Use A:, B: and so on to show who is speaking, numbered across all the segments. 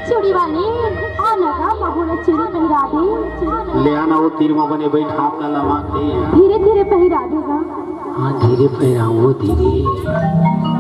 A: चूड़ी वाली आना का बहुना चूड़ी पहरा दे।
B: ले आना वो तीर में बने बैठा अपना लमा दे।
A: धीरे धीरे पहरा देगा।
B: हाँ धीरे पहराऊं वो धीरे।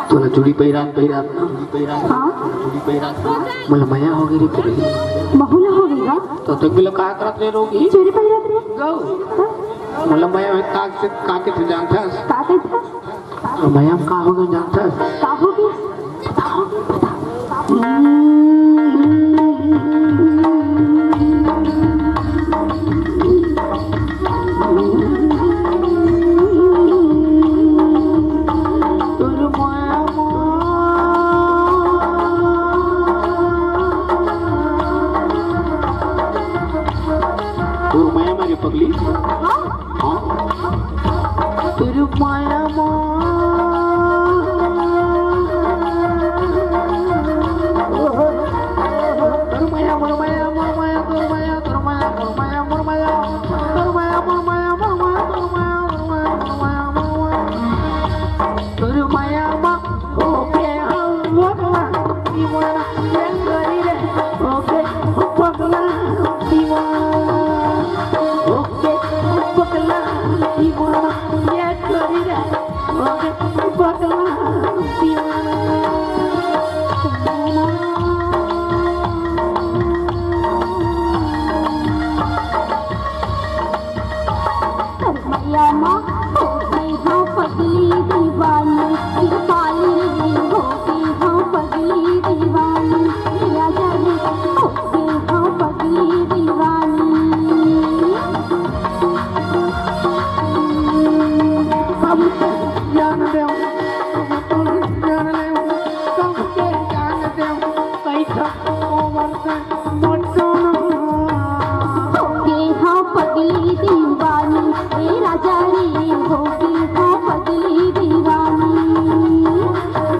C: तुला चूड़ी पहिरा पहिरा चूड़ी पहिरा चूड़ी पहिरा मला माया हो गई रे
A: बहुला हो गई का
C: तो तक बिलो का करत रे रोगी
A: चूड़ी पहिरत रे
C: गौ मला माया काक से काके से जानता
A: का कहता
C: माया का हो गई जानता
A: का हो गई बताओ बताओ
C: तेरी माया
A: मैया माँ हो गई हाँ पगली दीवानी काली हो गई हाँ पगली दीवानी राजा रे हो गई हाँ पगली दीवानी
C: सबके ज्ञान देव ज्ञान देव सबके ज्ञान देव कैसा वर्षन मोटन
A: हो गई हाँ पगली दीवानी राजा रे हो गई हाँ पगली दीवानी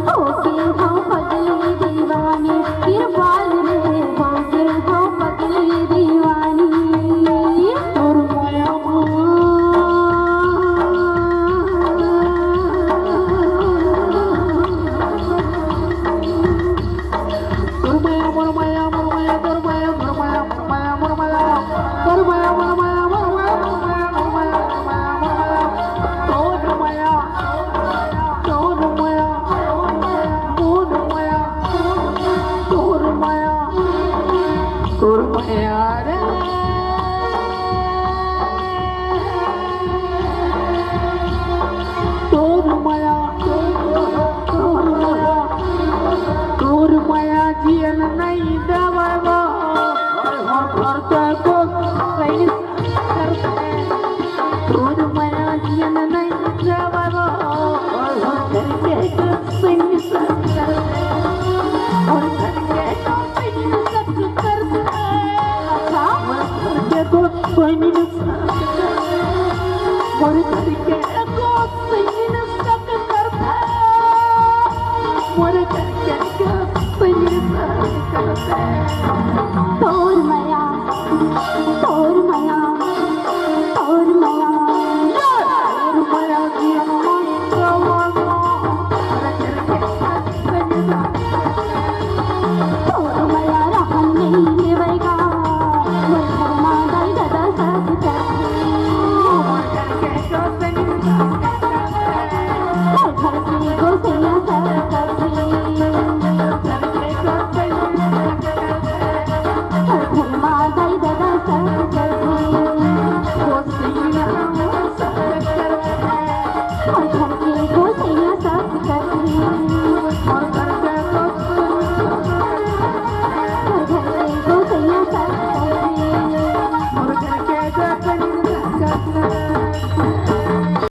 A: हो गई हाँ पगली दीवानी किरपाल रे हो गई हाँ पगली दीवानी
C: और माया
A: तोर माया